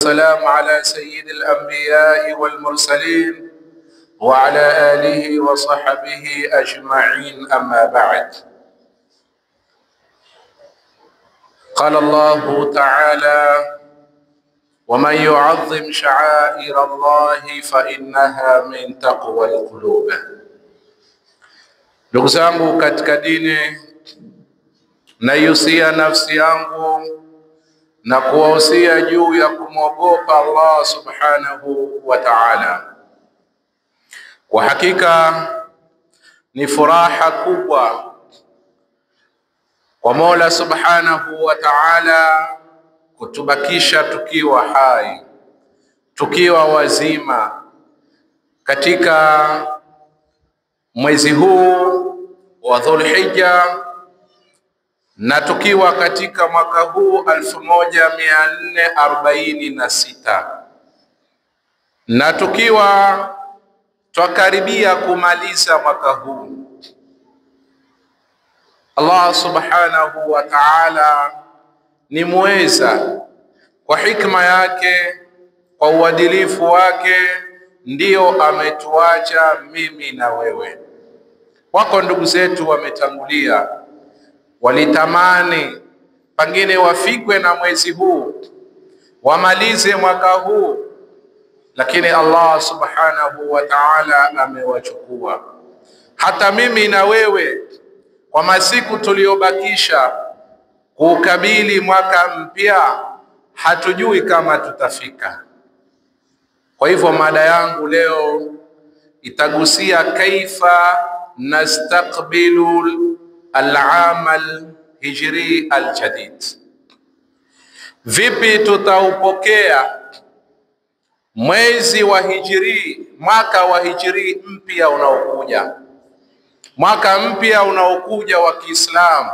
والسلام على سيد الأنبياء والمرسلين وعلى آله وصحبه أجمعين، أما بعد. قال الله تعالى: ومن يعظم شعائر الله فإنها من تقوى القلوب. Ndugu zangu katika dini, naihusia nafsi yangu na kuwahusia juu ya kumwogopa Allah subhanahu wa ta'ala. Kwa hakika ni furaha kubwa kwa Mola subhanahu wa ta'ala kutubakisha tukiwa hai, tukiwa wazima katika mwezi huu wa Dhulhijja, na tukiwa katika mwaka huu 1446, na tukiwa twakaribia kumaliza mwaka huu. Allah subhanahu wa ta'ala ni muweza, kwa hikma yake, kwa uadilifu wake, ndio ametuacha mimi na wewe. Wako ndugu zetu wametangulia, walitamani pengine wafikwe na mwezi huu, wamalize mwaka huu, lakini Allah subhanahu wa ta'ala amewachukua. Hata mimi na wewe kwa masiku tuliobakisha kukabili mwaka mpya, hatujui kama tutafika. Kwa hivyo mada yangu leo itagusia kaifa nastaqbilu al-aam al-hijri al-jadid. Vipi tutaupokea mwezi wa hijri, mwaka wa hijri mpya unaokuja, mwaka mpya unaokuja wa Kiislamu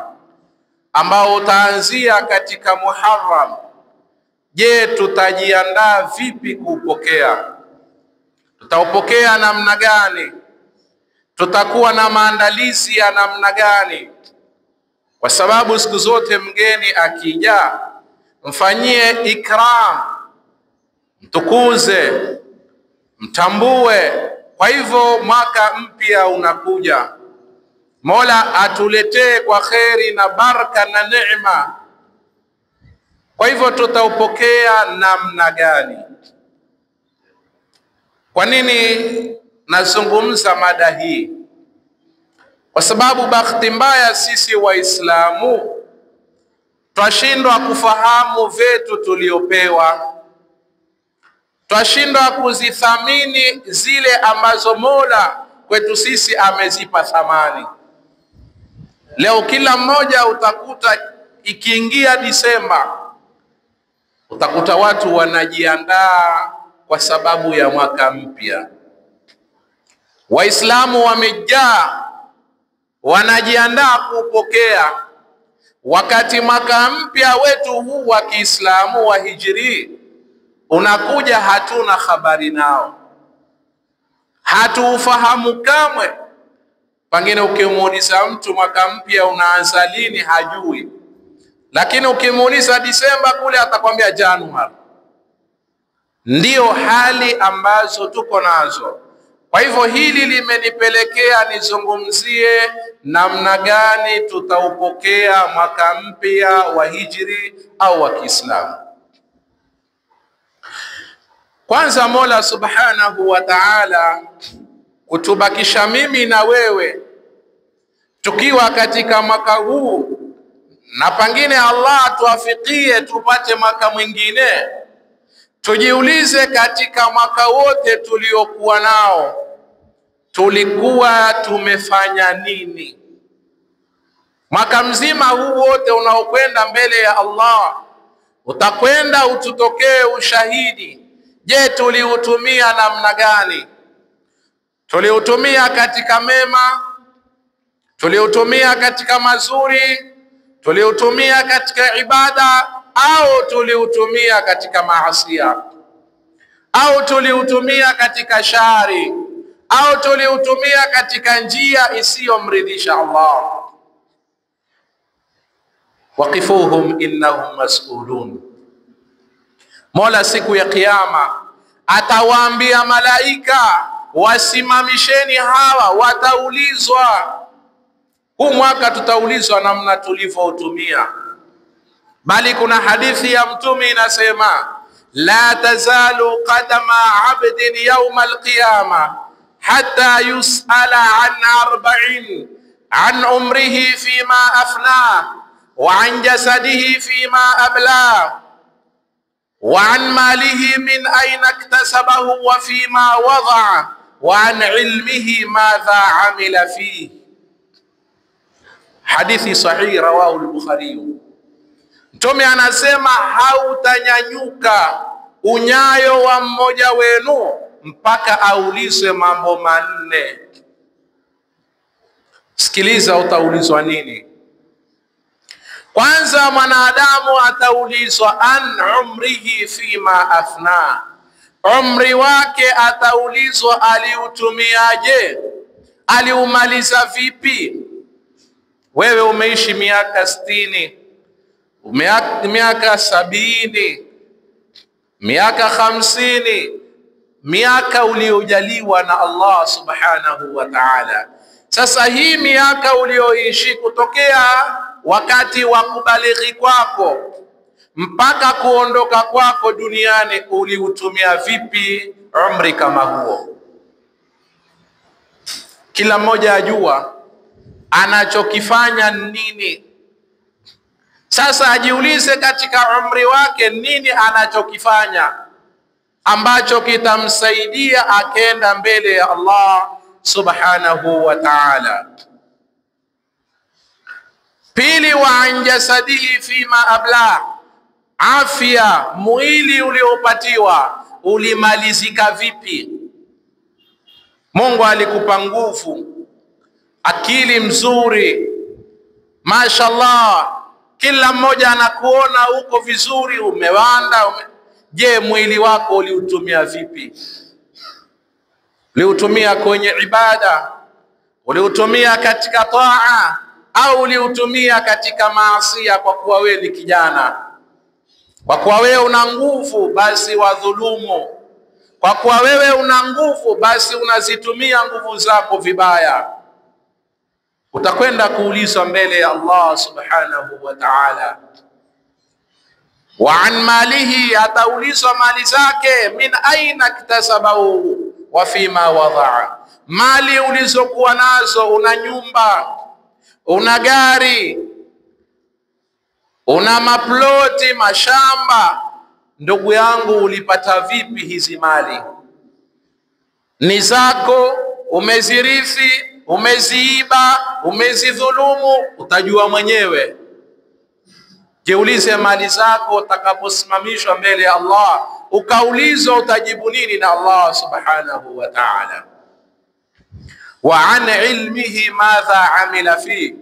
ambao utaanzia katika Muharram. Je, tutajiandaa vipi kuupokea? Tutaupokea namna gani? Tutakuwa na maandalizi ya namna gani? Kwa sababu siku zote mgeni akija, mfanyie ikram, mtukuze, mtambue. Kwa hivyo mwaka mpya unakuja, Mola atuletee kwa kheri na baraka na neema. Kwa hivyo tutaupokea namna gani? Kwa nini nazungumza mada hii? Kwa sababu bahati mbaya sisi Waislamu twashindwa kufahamu vitu tuliopewa, twashindwa kuzithamini zile ambazo Mola kwetu sisi amezipa thamani. Leo kila mmoja utakuta ikiingia Disemba, utakuta watu wanajiandaa kwa sababu ya mwaka mpya. Waislamu wamejaa, wanajiandaa kupokea, wakati mwaka mpya wetu huu wa Kiislamu wa hijri unakuja, hatuna habari nao, hatuufahamu kamwe. Pengine ukimuuliza mtu mwaka mpya unaanza lini, hajui, lakini ukimuuliza Disemba kule atakwambia Januari. Ndio hali ambazo tuko nazo. Kwa hivyo hili limenipelekea nizungumzie namna gani tutaupokea mwaka mpya wa hijri au wa Kiislamu. Kwanza, Mola subhanahu wa ta'ala kutubakisha mimi na wewe tukiwa katika mwaka huu, na pengine Allah tuafikie tupate mwaka mwingine. Tujiulize, katika mwaka wote tuliokuwa nao tulikuwa tumefanya nini? Mwaka mzima huu wote unaokwenda mbele ya Allah, utakwenda ututokee ushahidi. Je, tuliutumia namna gani? Tuliutumia katika mema? Tuliutumia katika mazuri? Tuliutumia katika ibada? Au tuliutumia katika maasiya? Au tuliutumia katika shari? Au tuliutumia katika njia isiyomridhisha Allah? Waqifuhum innahum mas'ulun. Mola siku ya Kiyama atawaambia malaika, wasimamisheni hawa, wataulizwa. Huu mwaka tutaulizwa namna tulivyoutumia. Bali kuna hadithi ya Mtume inasema, la tazalu qadama abdin yawma alqiyama hatta yus'ala an arba'in, an umrihi fima afna, wa an jasadihi fima abla, wa an malihi min aina iktasabahu wa fima wada'a, wa an ilmihi madha amila fihi. Hadithi sahihi, rawahu al-Bukhari. Mtume anasema hautanyanyuka unyayo wa mmoja wenu mpaka aulizwe mambo manne. Sikiliza, utaulizwa nini? Kwanza, mwanadamu ataulizwa an umrihi fima afna, umri wake ataulizwa aliutumiaje, aliumaliza vipi. Wewe umeishi miaka 60, miaka 70, miaka 50, miaka uliojaliwa na Allah subhanahu wa ta'ala. Sasa hii miaka ulioishi kutokea wakati wa kubalighi kwako mpaka kuondoka kwako duniani, uliutumia vipi umri kama huo? Kila mmoja ajua anachokifanya nini. Sasa ajiulize katika umri wake nini anachokifanya ambacho kitamsaidia akenda mbele ya Allah subhanahu wa ta'ala. Pili, wa an jasadihi fima abla, afya, mwili uliopatiwa ulimalizika vipi? Mungu alikupa nguvu, akili mzuri, mashallah, kila mmoja anakuona uko vizuri, umewanda. Je, mwili wako uliutumia vipi? Uliutumia kwenye ibada, uliutumia katika taa, au uliutumia katika maasi? Kwa kuwa wewe ni kijana, kwa kuwa wewe una nguvu, basi wadhulumu. Kwa kuwa wewe una nguvu, basi unazitumia nguvu zako vibaya. Utakwenda kuulizwa mbele ya Allah subhanahu wa ta'ala. Wa an malihi, ataulizwa mali zake, min aina iktasabahu wa fima wada'a, mali ulizokuwa nazo. Una nyumba, una gari, una maploti, mashamba. Ndugu yangu, ulipata vipi hizi mali? Ni zako? Umezirithi? Umeziiba? Umezidhulumu? Utajua mwenyewe. Jiulize mali zako utakaposimamishwa mbele ya Allah, ukaulizwa utajibu nini na Allah subhanahu wa ta'ala. Wa an ilmihi madha amila fi,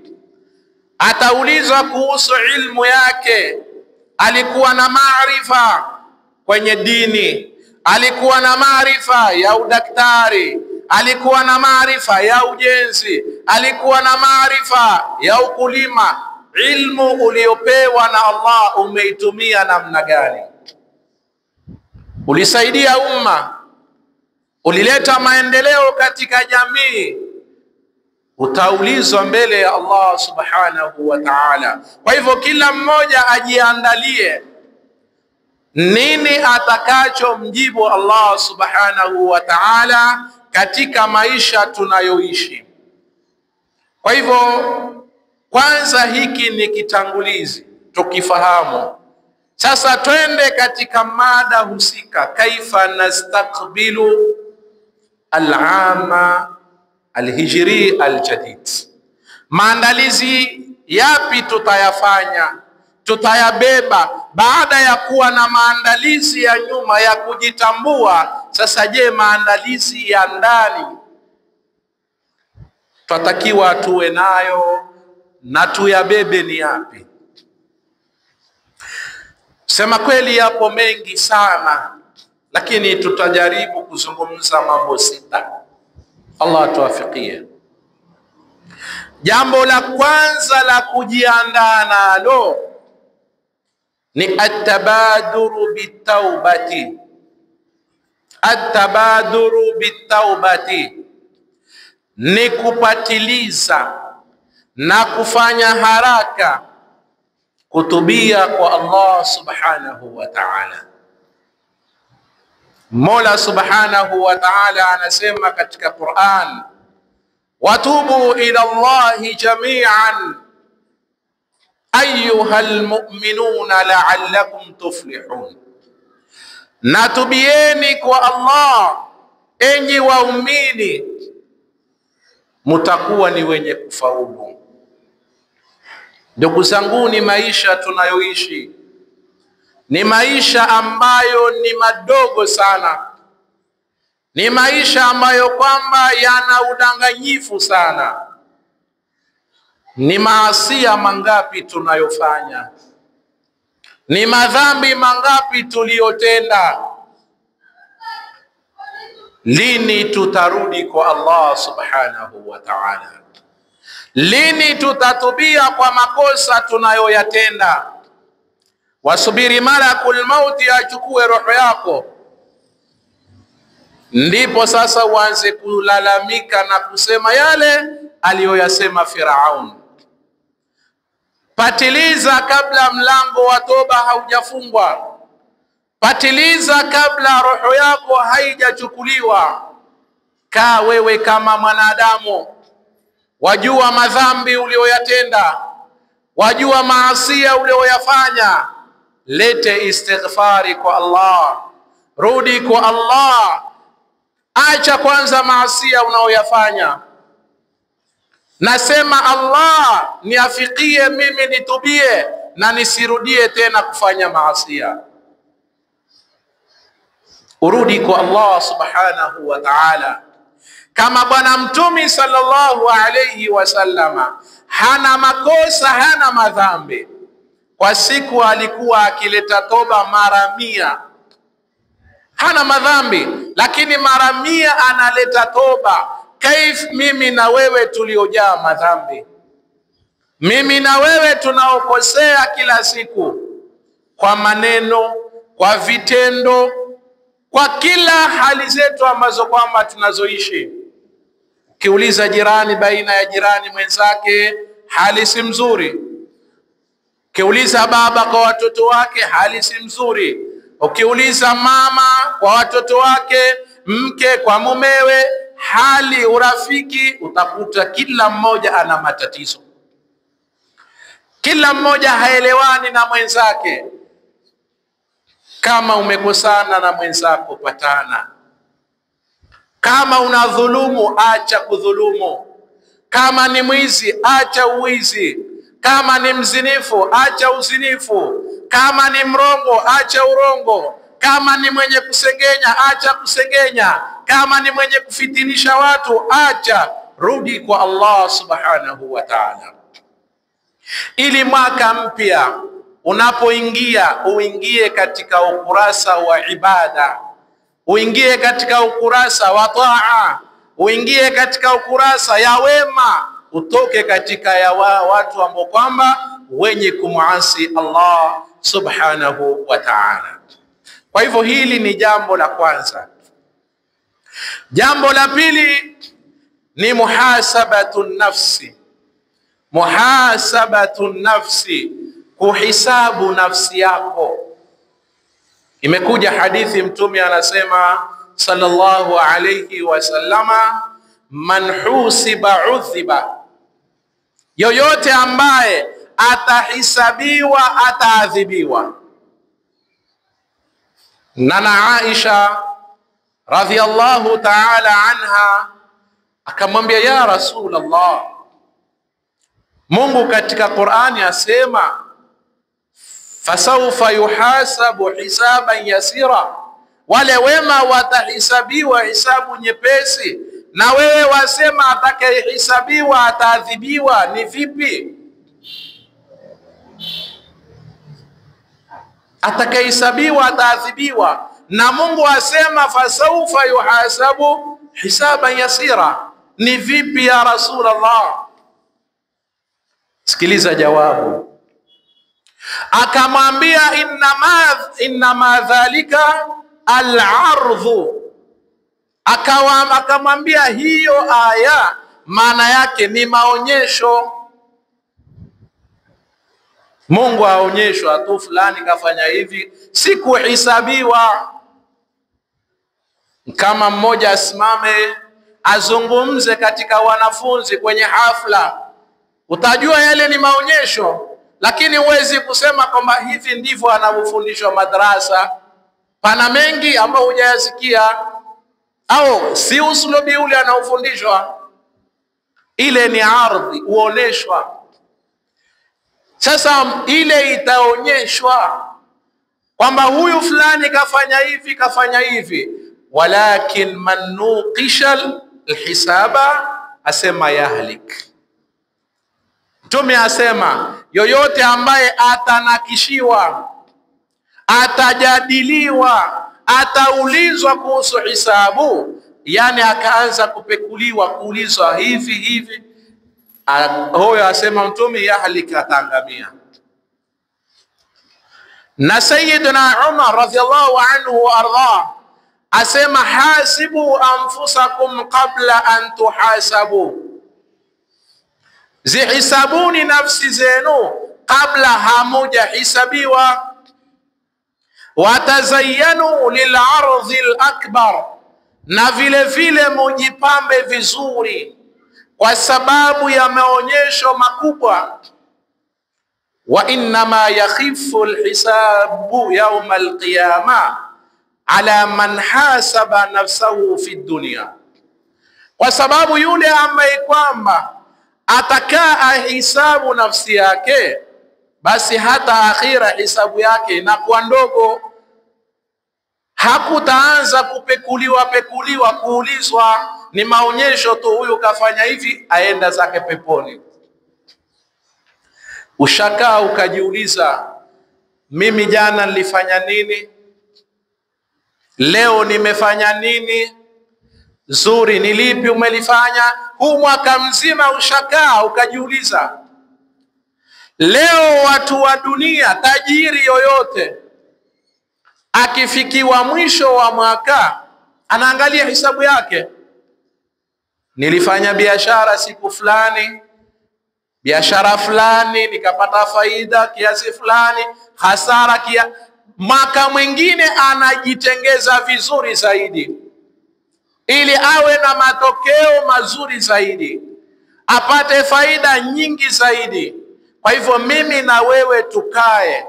ataulizwa kuhusu ilmu yake. Alikuwa na maarifa kwenye dini, alikuwa na maarifa ya udaktari, alikuwa na maarifa ya ujenzi, alikuwa na maarifa ya ukulima. Ilmu uliopewa na Allah umeitumia namna gani? Ulisaidia umma, ulileta maendeleo katika jamii? Utaulizwa mbele ya Allah subhanahu wa ta'ala. Kwa hivyo kila mmoja ajiandalie nini atakacho mjibu Allah subhanahu wa ta'ala katika maisha tunayoishi. Kwa hivyo kwanza, hiki ni kitangulizi tukifahamu. Sasa twende katika mada husika, kaifa nastaqbilu al-ama al-hijri al-jadid. Maandalizi yapi tutayafanya, tutayabeba baada ya kuwa na maandalizi ya nyuma ya kujitambua? Sasa je, maandalizi ya ndani twatakiwa tuwe nayo na tuyabebe ni yapi? Sema kweli yapo mengi sana, lakini tutajaribu kuzungumza mambo 6. Allah atuwafikie. Jambo la kwanza la kujiandaa nalo ni at-tabaduru bit-taubati. At-tabaduru bit-taubati ni kupatiliza na kufanya haraka kutubia kwa Allah subhanahu wa ta'ala. Mola subhanahu wa ta'ala anasema katika Qur'an, watubu ila Allahi jami'an ayyuhal mu'minuna la'allakum tuflihun, natubieni kwa Allah enyi waumini mutakuwa ni wenye kufaulu. Ndugu zangu, ni maisha tunayoishi ni maisha ambayo ni madogo sana, ni maisha ambayo kwamba yana udanganyifu sana. Ni maasiya mangapi tunayofanya, ni madhambi mangapi tuliyotenda. Lini tutarudi kwa Allah subhanahu wa ta'ala? Lini tutatubia kwa makosa tunayoyatenda? Wasubiri malakul mauti achukue roho yako, ndipo sasa uanze kulalamika na kusema yale aliyoyasema Firaun. Patiliza kabla mlango wa toba haujafungwa. Patiliza kabla roho yako haijachukuliwa. Kaa wewe kama mwanadamu, wajua madhambi uliyoyatenda, wajua maasiya uliyoyafanya. Lete istighfari kwa Allah, rudi kwa Allah. Acha kwanza maasiya unayoyafanya. Nasema Allah niafikie mimi nitubie na nisirudie tena kufanya maasiya. Urudi kwa Allah subhanahu wa ta'ala. Kama Bwana Mtume sallallahu alayhi wasallama hana makosa, hana madhambi, kwa siku alikuwa akileta toba mara 100. Hana madhambi lakini mara 100 analeta toba. Kaif mimi na wewe tuliojaa madhambi, mimi na wewe tunaokosea kila siku, kwa maneno, kwa vitendo, kwa kila hali zetu ambazo kwamba tunazoishi. Ukiuliza jirani, baina ya jirani mwenzake hali si mzuri. Ukiuliza baba kwa watoto wake hali si mzuri. Ukiuliza mama kwa watoto wake, mke kwa mumewe, hali, urafiki, utakuta kila mmoja ana matatizo. Kila mmoja haelewani na mwenzake. Kama umekosana na mwenzako, patana. Kama unadhulumu, acha kudhulumu. Kama ni mwizi, acha uwizi. Kama ni mzinifu, acha uzinifu. Kama ni mrongo, acha urongo. Kama ni mwenye kusengenya, acha kusengenya. Kama ni mwenye kufitinisha watu, acha. Rudi kwa Allah subhanahu wa ta'ala, ili mwaka mpya unapoingia uingie katika ukurasa wa ibada, uingie katika ukurasa wa taa, uingie katika ukurasa ya wema, utoke katika ya watu ambao kwamba wenye kumuasi Allah subhanahu wa ta'ala. Kwa hivyo hili ni jambo la kwanza. Jambo la pili ni muhasabatu nafsi. Muhasabatu nafsi, kuhisabu nafsi yako. Imekuja hadithi, Mtume anasema sallallahu alayhi wasallama, man husiba udhiba, yoyote ambaye atahisabiwa ataadhibiwa. Nana Aisha radhiyallahu ta'ala anha akamwambia, ya Rasulullah, Mungu katika Qur'ani asema fasawfa yuhasabu hisaban yasira, wale wema watahisabiwa hisabu nyepesi, na wewe wasema atakayehisabiwa ataadhibiwa. Ni vipi? Atakayehisabiwa ataadhibiwa, na Mungu asema fasawfa yuhasabu hisaban yasira. Ni vipi ya Rasulullah? Sikiliza jawabu. Akamwambia innama dhalika al-ardhu, akamwambia hiyo aya maana yake ni maonyesho. Mungu aonyeshwa tu fulani kafanya hivi, si kuhesabiwa. Kama mmoja asimame azungumze katika wanafunzi kwenye hafla, utajua yale ni maonyesho, lakini huwezi kusema kwamba hivi ndivyo anavyofundishwa madrasa. Pana mengi ambayo hujayasikia, au si uslubi ule anaofundishwa. Ile ni ardhi, uoneshwa. Sasa ile itaonyeshwa kwamba huyu fulani kafanya hivi, kafanya hivi. Walakin man nuqisha alhisaba asema yahlik. Mtume asema yoyote ambaye atanakishiwa, atajadiliwa, ataulizwa kuhusu hisabu, yani akaanza kupekuliwa, kuulizwa hivi hivi, huyo asema Mtume yahlik, ataangamia. Na Sayyidina Umar radhiyallahu anhu wa ardhah asema hasibu anfusakum qabla an tuhasabu, zihisabuni nafsi zenu kabla hamuja hisabiwa. Watazayyanu lil'ardhi al-akbar, na vile vile mujipambe vizuri kwa sababu ya maonyesho makubwa. Wa innama yakhifu alhisabu yawm alqiyama ala man hasaba nafsahu fi dunya, kwa sababu yule ambaye kwamba atakaa ahisabu nafsi yake, basi hata akhira hisabu yake inakuwa ndogo. Hakutaanza kupekuliwa kuulizwa, ni maonyesho tu, huyu kafanya hivi aenda zake peponi. Ushakaa ukajiuliza, mimi jana nilifanya nini? Leo nimefanya nini? Zuri ni lipi umelifanya? Huu mwaka mzima ushakaa ukajiuliza. Leo watu wa dunia, tajiri yoyote akifikiwa mwisho wa mwaka anaangalia hisabu yake. Nilifanya biashara siku fulani, biashara fulani nikapata faida kiasi fulani, hasara mwaka mwingine anajitengeza vizuri zaidi ili awe na matokeo mazuri zaidi, apate faida nyingi zaidi. Kwa hivyo mimi na wewe tukae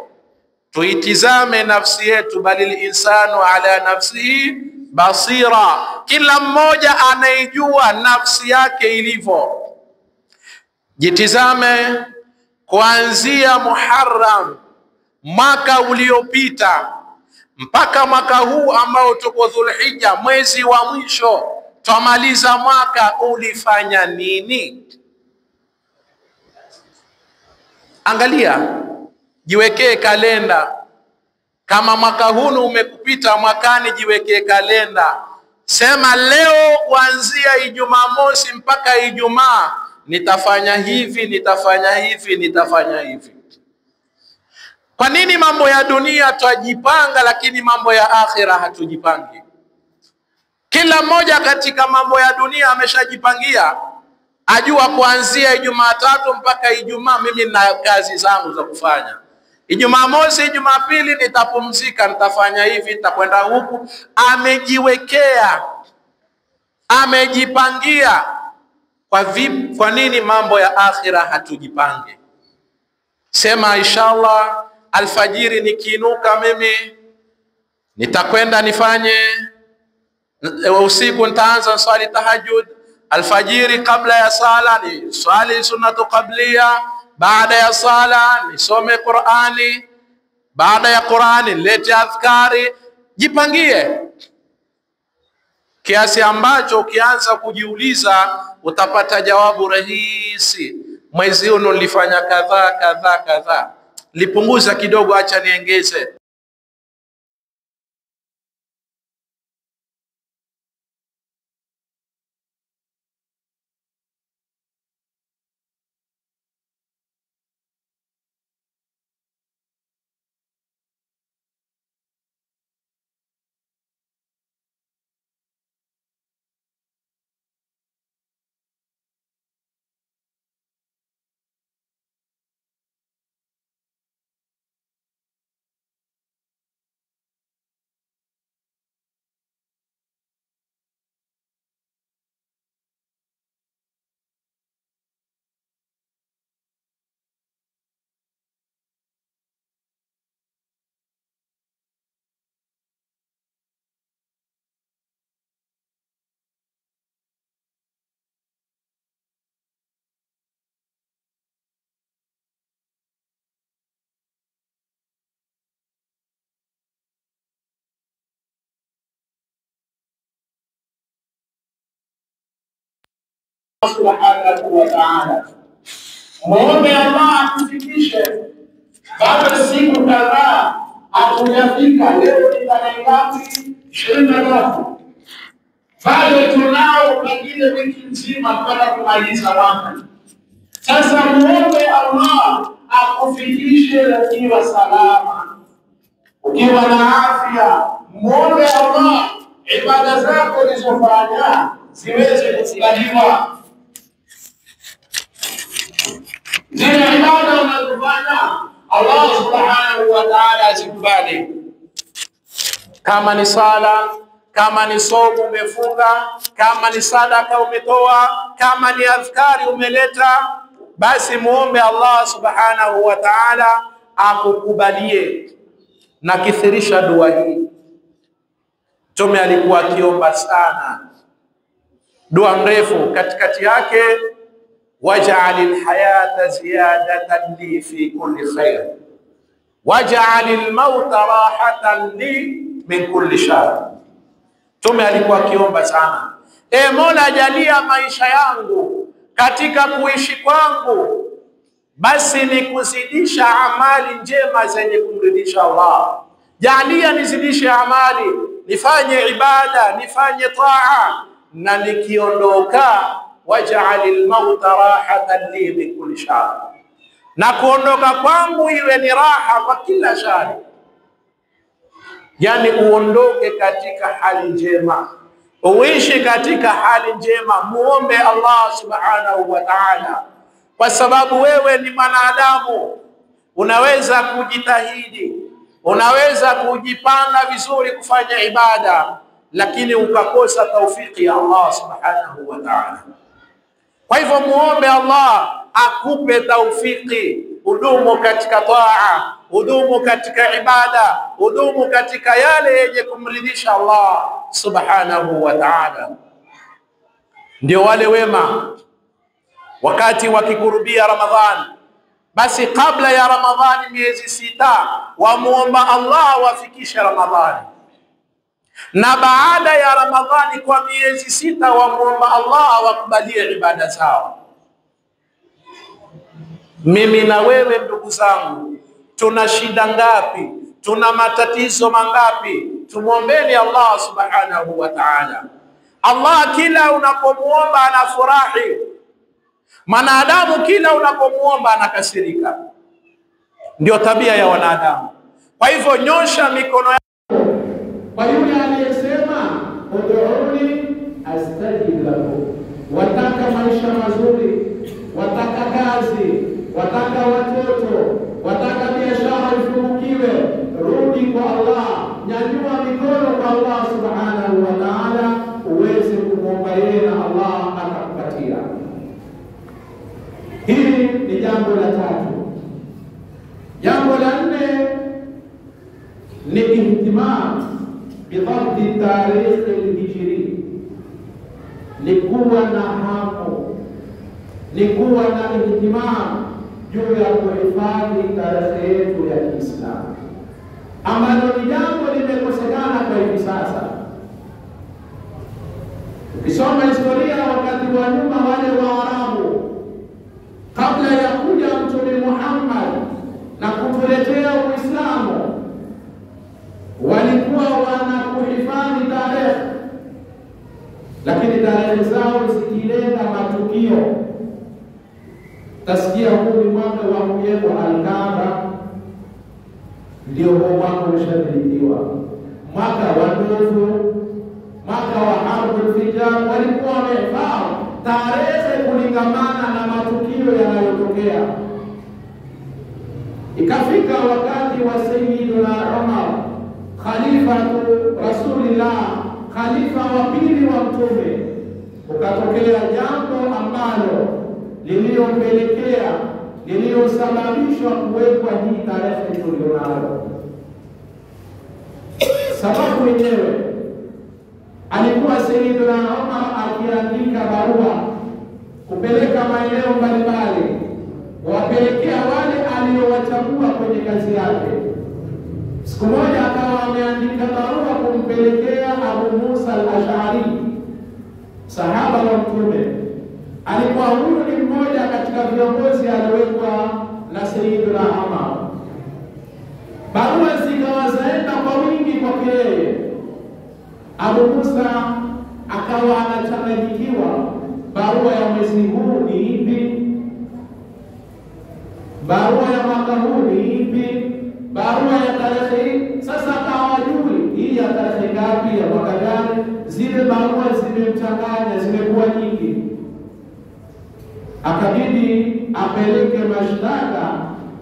tuitizame nafsi yetu, balil insanu ala nafsihi basira. Kila mmoja anaijua nafsi yake ilivyo. Jitizame kuanzia Muharram mwaka uliopita mpaka mwaka huu ambao tuko Dhulhijja, mwezi wa mwisho tumaliza mwaka, ulifanya nini? Angalia, jiwekee kalenda. Kama mwaka huu umekupita, mwakani jiwekee kalenda. Sema leo kuanzia Ijumaa mosi mpaka Ijumaa nitafanya hivi, nitafanya hivi, nitafanya hivi. Kwa nini mambo ya dunia twajipanga, lakini mambo ya akhira hatujipangi? Kila mmoja katika mambo ya dunia ameshajipangia, ajua kuanzia Jumatatu mpaka Ijumaa mimi na kazi zangu za kufanya. Ijumaa mosi, Jumapili nitapumzika, nitafanya hivi, nitakwenda huku. Amejiwekea, amejipangia. Kwa nini mambo ya akhira hatujipange? Sema inshallah alfajiri nikiinuka mimi nitakwenda nifanye, usiku nitaanza swali tahajjud, alfajiri kabla ya sala ni swali sunnatu qabliya, baada ya sala nisome Qur'ani, baada ya Qur'ani nilete adhkari. Jipangie kiasi ambacho ukianza kujiuliza utapata jawabu rahisi. Mwezi huu nilifanya kadhaa kadhaa kadhaa, lipunguza kidogo, acha niongeze. subhanahu wa ta'ala. Muombe Allah akufikishe. Bado siku kadhaa hatujafika, leo ni tarehe ngapi? 23. Bado tunao pengine wiki nzima mpaka kumaliza mwaka. Sasa muombe Allah akufikishe ukiwa salama, ukiwa na afya. Muombe Allah ibada zako ulizofanya ziweze kukubaliwa. Zile ibada unazofanya Allah subhanahu wa ta'ala azikubali. Kama ni sala, kama ni somo umefunga, kama ni sadaka umetoa, kama ni adhkari umeleta, basi muombe Allah subhanahu wa ta'ala akukubalie. Na kithirisha dua hii. Mtume alikuwa akiomba sana dua mrefu, katikati yake waj'alil hayata ziyadatan li fi kulli khair waj'alil mauta rahatan li min kulli shar. Mtume alikuwa akiomba sana, Mola jalia maisha yangu katika kuishi kwangu basi ni kuzidisha amali njema zenye kumridhisha Allah. Jalia nizidishe amali, nifanye ibada, nifanye taa, na nikiondoka waj'alil mauta rahatan li min kulli shar, na kuondoka kwangu iwe ni raha kwa kila shari. Yani uondoke katika hali njema, uishi katika hali njema. Muombe Allah subhanahu wa ta'ala, kwa sababu wewe ni mwanadamu. Unaweza kujitahidi, unaweza kujipanga vizuri kufanya ibada, lakini ukakosa taufiki ya Allah subhanahu wa ta'ala. Kwa hivyo muombe Allah akupe taufiki, udumu katika taa, udumu katika ibada, udumu katika yale yenye kumridhisha Allah subhanahu wa ta'ala. Ndio wale wema wakati wakikurubia Ramadhani, basi kabla ya Ramadhani miezi 6 wamuomba Allah wafikishe Ramadhani, na baada ya Ramadhani kwa miezi 6 wamuomba Allah wakubalie ibada zao. Mimi na wewe ndugu zangu, tuna shida ngapi? Tuna matatizo mangapi? Tumuombeni Allah subhanahu wa ta'ala. Allah kila unapomuomba anafurahi. Mwanadamu kila unapomuomba anakasirika. Ndio tabia ya wanadamu. Kwa hivyo nyosha mikono yako kwa yule aliyesema ud'uni astajib lakum. Wataka maisha mazuri, wataka kazi, wataka watoto, wataka biashara ifungukiwe, rudi kwa Allah, nyanyua mikono kwa Allah subhanahu wa ta'ala, uweze kumwomba yeye na Allah atakupatia. Hili ni jambo la 3. Jambo la 4 ni ihtimam bidhabti tarikh al-hijri, ni kuwa na hamu, ni kuwa na ihtimam juu ya kuhifadhi tarehe yetu ya Kiislamu, ambalo ni jambo limekosekana kwa hivi sasa. Ukisoma historia wakati wa nyuma, wale Waarabu kabla ya kuja Mtume Muhammad na kutuletea Uislamu walikuwa wanakuhifadhi tarehe, lakini tarehe zao zikileta matukio. Tasikia huu ni mwaka wa kujengwa Al-Kaaba, ndio huo mwaka ulishadhibitiwa. Mwaka wa ndovu, mwaka wa Harbul Fijar, walikuwa wamefaa tarehe kulingamana na matukio yanayotokea. Ikafika wakati wa Sayyidina Umar, khalifatu Rasulillah, khalifa wa pili wa Mtume, ukatokea jambo ambalo lililosababishwa kuwekwa hii tarehe tulionayo. Sababu yenyewe alikuwa Sayyidina Umar akiandika barua kupeleka maeneo mbalimbali, wapelekea wale aliowachagua kwenye kazi yake. Siku moja akawa ameandika barua kumpelekea Abu Musa al-Ash'ari, sahaba wa Mtume, alikuwa huyu ni mmoja katika viongozi aliowekwa na Sayyidina Umar. Barua zikawa zaenda kwa wingi kwa yeye. Abu Musa akawa anachanganyikiwa, barua ya mwezi huu ni ipi? Barua ya mwaka huu ni ipi? Barua ya tarehe hii? Sasa hawajui hii ya tarehe ngapi, ya mwaka gani. Zile barua zimemchanganya, zimekuwa nyingi. Akabidi apeleke mashtaka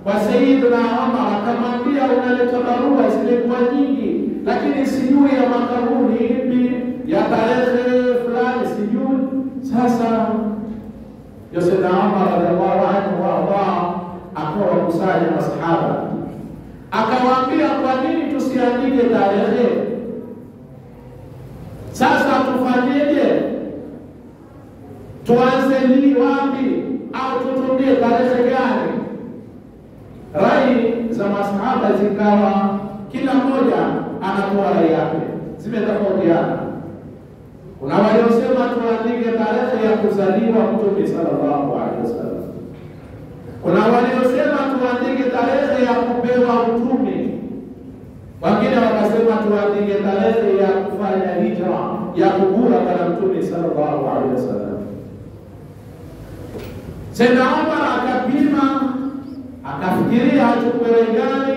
kwa Sayyidina Umar, akamwambia unaleta barua zimekuwa nyingi, lakini sijui ya mwaka huu ni ipi, ya tarehe fulani sijui. Sasa Sayyidina Umar radhiallahu anhu wa akawa kusanya masahaba, akawaambia kwa nini tusiandike tarehe? Sasa tufanyeje? Tuanze ni wapi au tutumie tarehe gani? Rai za masahaba zikawa kila mmoja anatoa rai yake, zimetofautiana. Kuna waliosema tuandike tarehe ya kuzaliwa Mtume sallallahu alaihi wasallam. Kuna waliosema tuandike tarehe ya kupewa utume. Wengine wakasema tuandike tarehe ya kufanya hijra, ya kugura kwa Mtume sallallahu alaihi wasallam. Sayyidina Umar akapima, akafikiria achukue rai gani,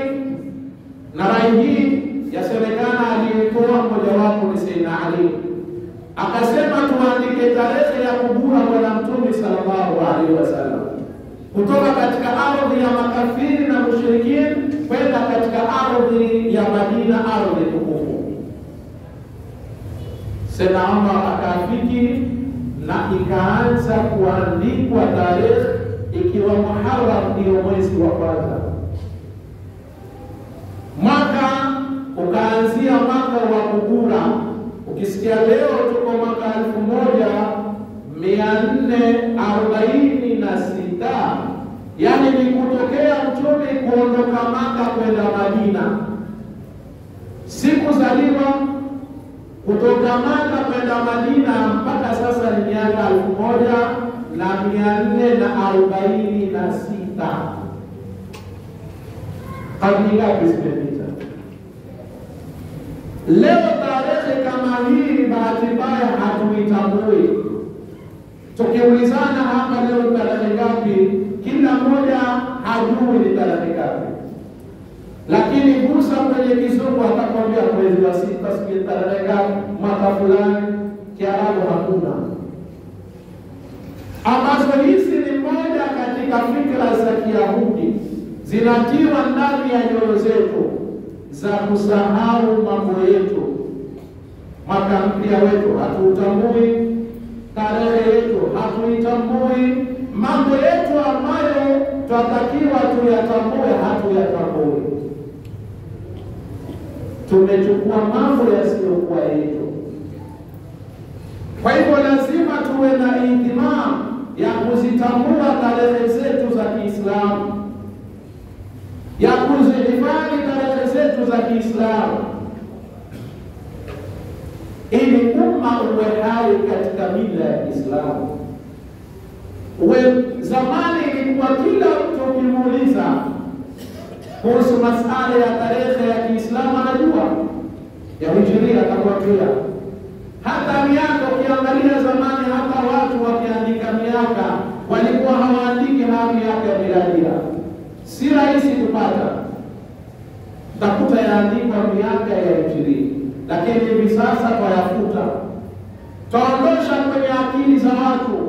na rai hii yasemekana aliyetoa mmojawapo ni Sayyidina Ali. Akasema tuandike tarehe ya kugura kwa Mtume sallallahu alaihi wasallam, kutoka katika ardhi ya makafiri na mushrikini kwenda katika ardhi ya Madina, ardhi tukufu. Sayyidina Umar akaafiki na ikaanza kuandikwa tarehe, ikiwa Muharram ndio mwezi wa kwanza. Mwaka ukaanzia mwaka wa kugura. Ukisikia leo tuko mwaka 1446, yani ni kutokea Mtume kuondoka Maka kwenda Madina. Siku zaliwa kutoka Maka kwenda Madina mpaka sasa ni miaka 1446. Karne ngapi zimepita? Leo tarehe kama hii bahati mbaya hatuitambui. Tukiulizana hapa leo tarehe ngapi, kila mmoja hajui ni tarehe ngapi. Lakini gusa kwenye Kizungu atakwambia mwezi wa 6 siku tarehe ngapi, mwaka fulani. Kiarabu hakuna. Ambazo hizi ni moja katika fikra za Kiyahudi zinatiwa ndani ya nyoyo zetu za kusahau mambo yetu. Mwaka mpya wetu hatutambui, tarehe yetu hatuitambui, mambo yetu ambayo tunatakiwa tuyatambue hatuyatambui. Tumechukua mambo yasiyokuwa yetu. Kwa hivyo lazima tuwe na ihtimamu ya kuzitambua tarehe zetu za Kiislamu, ya kuzihifadhi tarehe zetu za Kiislamu, ili umma uwe hai katika mila ya Kiislamu. Zamani ilikuwa kila mtu ukimuuliza kuhusu masala ya tarehe ya Kiislamu anajua, ya Hijiria atakwambia. Hata miaka ukiangalia zamani, hata watu wakiandika miaka walikuwa hawaandiki haya miaka ya miladia. Si rahisi kupata, utakuta yaandikwa miaka ya Hijiria, lakini hivi sasa twayafuta, twaondosha kwenye akili za watu.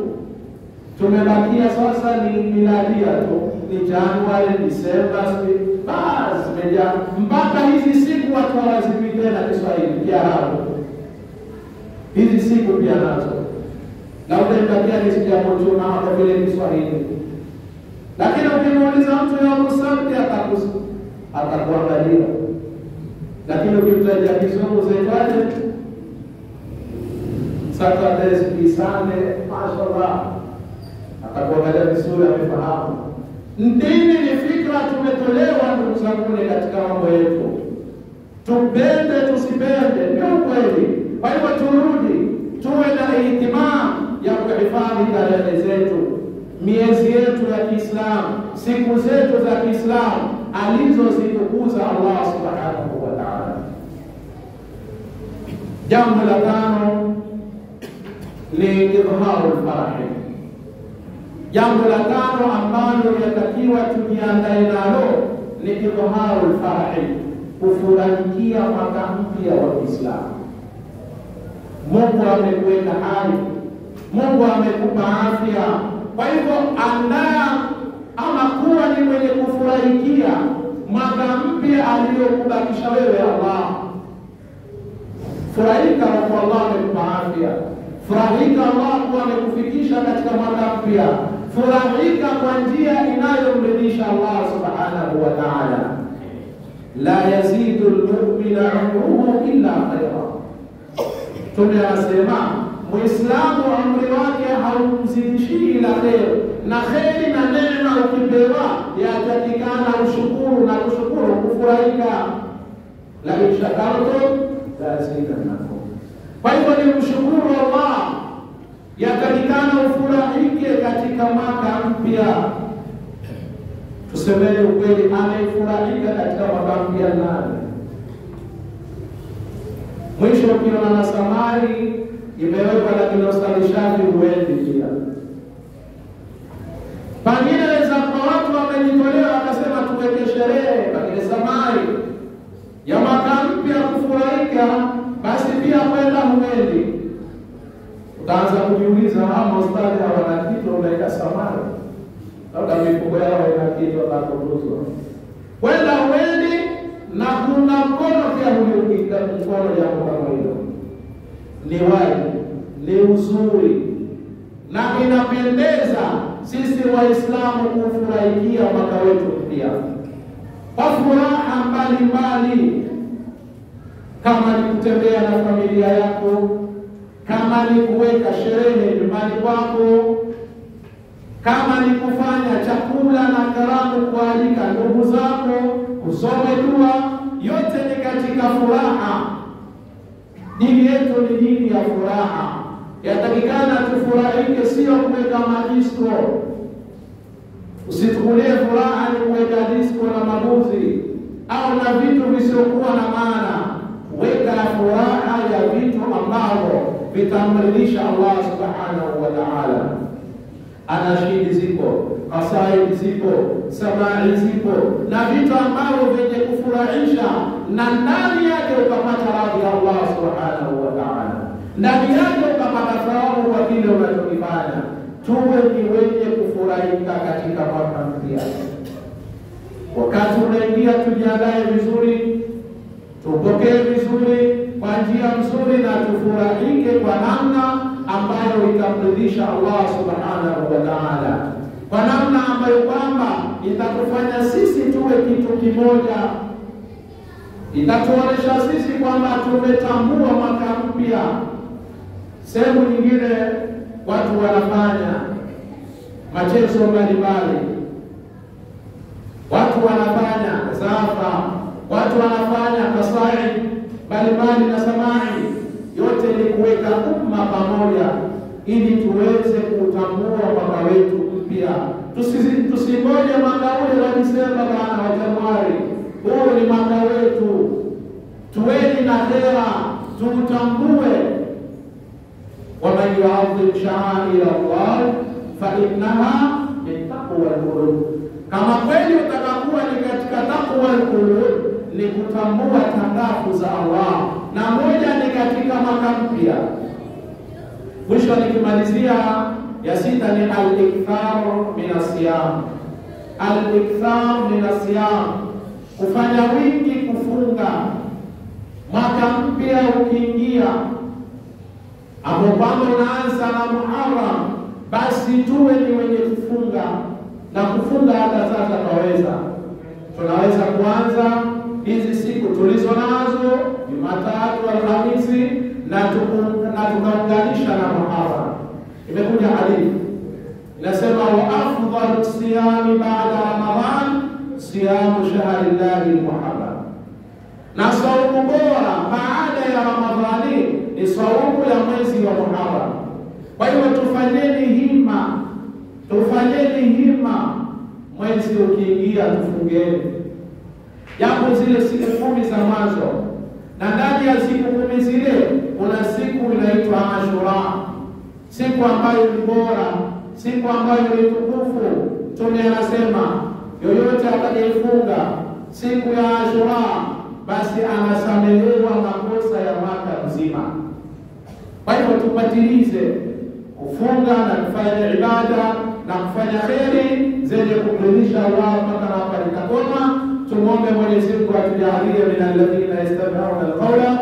Tumebakia sasa ni miladia tu, ni Januari, Disemba, basi meja mpaka hizi siku watu hawazipii tena Kiswahili, Kiarabu. Hizi siku pia nazo, na utampatia ni siku ya Ijumaa hata vile Kiswahili. Lakini ukimuuliza mtu ya Musabti atakuangalia. Lakini ukimtajia Kizungu zaitwaje? Saturday, Sunday, mashallah, atakuangalia vizuri, amefahamu. Dini ni fikra tumetolewa ndugu zangu katika mambo yetu. Tupende tusipende, ndio kweli. Kwa hivyo turudi tuwe na ihtimamu ya kuhifadhi kuhifadhi tarehe zetu, miezi yetu ya Kiislamu, siku zetu za Kiislamu alizozitukuza Allah subhanahu wa ta'ala. Jambo la tano ni idharu al-farahi. Jambo la tano ambalo yatakiwa tujiandae nalo ni idharu al-farahi, kufurahikia mwaka mpya wa Kiislamu. Mungu amekuweka hai, Mungu amekupa afya. Kwa hivyo andaa ama kuwa ni mwenye kufurahikia mwaka mpya aliyokubakisha wewe Allah. Furahika kwa Allah amekupa afya. Furahika Allah kwa amekufikisha katika mwaka mpya. Furahika kwa njia inayomridhisha Allah subhanahu wa ta'ala. La yazidu al-mu'mina 'umruhu illa khayra. Tunasema Muislamu umri wake haumzidishii ila khair, na khairi na neema ukipewa yatakikana ushukuru, na kushukuru kufurahika. La in shakartum la azidannakum. Kwa hivyo ni mshukuru Allah, yatakikana ufurahike katika mwaka mpya. Tusemeni ukweli, anayefurahika katika mwaka mpya nani? Mwisho ukiona na samari imewekwa lakini ustalishaji huendi pia. Pengine za kwa watu wamejitolea wakasema tuweke sherehe, pengine samari ya mwaka mpya kufurahika, basi pia kwenda huendi. Utaanza kujiuliza, hawa ustadi hawana kitu, unaweka samari labda mifugo yao ina kitu watakuzwa. Kwenda huendi na kuna mkono pia uliopita mkono jambo kama hilo. Ni wajibu, ni uzuri na inapendeza sisi Waislamu kufurahikia mwaka wetu mpya kwa furaha mbalimbali, kama ni kutembea na familia yako, kama ni kuweka sherehe nyumbani kwako, kama ni kufanya chakula na karamu kualika ndugu zako, kusoma dua, yote ni katika furaha. Dini yetu ni dini ya furaha. Yatakikana tufurahike, sio kuweka madisko. Usitukulie furaha ni kuweka disko na mabuzi au na vitu visiokuwa na maana. Weka furaha ya vitu ambavyo vitamridhisha Allah subhanahu wa ta'ala. Anashidi zipo, qasaid zipo, samai zipo, na vitu ambavyo vyenye kufurahisha, na ndani yake ukapata radhi ya Allah subhanahu wa ta'ala, ndani yake ukapata thawabu kwa kile unachokifanya. Tuwe ni wenye kufurahika katika mwaka mpya. Wakati unaingia, tujiandae vizuri, tupokee vizuri kwa njia nzuri, na tufurahike kwa namna ambayo itamridhisha Allah subhanahu wa ta'ala, kwa namna ambayo kwamba itakufanya sisi tuwe kitu kimoja, itatuonesha sisi kwamba tumetambua mwaka mpya. Sehemu nyingine watu wanafanya machezo mbalimbali, watu wanafanya zafa, watu wanafanya qasaid mbalimbali na samai. Yote ni kuweka umma pamoja ili tuweze kutambua mwaka wetu mpya. Tusingoje mwaka ule wa Disemba bana, wa Januari. Huu ni mwaka wetu, tuweni na hera, tutambue. Waman yu'azzim sha'air Allah fa innaha min taqwa al-qulub. Kama kweli utakakuwa ni katika taqwa al-qulub, ni kutambua tandafu za Allah, na moja ni katika mwaka mpya. Mwisho nikimalizia, ya sita ni al-ikthar min as-siyam. Al-ikthar min as-siyam, kufanya wingi kufunga. Mwaka mpya ukiingia, ambapo unaanza na Muharram, basi tuwe ni wenye kufunga. Na kufunga hata sasa tunaweza kuanza hizi siku tulizo nazo, Jumatatu, Alhamisi, na tukaunganisha na Muharram. Imekuja hadithi inasema, wa afdalu siyami ba'da Ramadhan siyamu shahrillahi al-muharram, na saumu bora baada ya Ramadhani ni saumu ya mwezi wa Muharram. Kwa hiyo tufanyeni hima, mwezi ukiingia tufungeni, japo zile siku 10 za mwanzo. Na ndani ya siku 10 zile kuna siku inaitwa Ashura, siku ambayo ni bora, siku ambayo ni tukufu. Mtume anasema yoyote atakayefunga siku ya Ashura basi anasamehewa makosa ya mwaka mzima. Kwa hivyo tupatilize kufunga na kufanya ibada na kufanya kheri zenye kumridhisha Allah mpaka hapa litakoma. Tumuombe Mwenyezi Mungu atujalie min alladhina yastami'una alqawla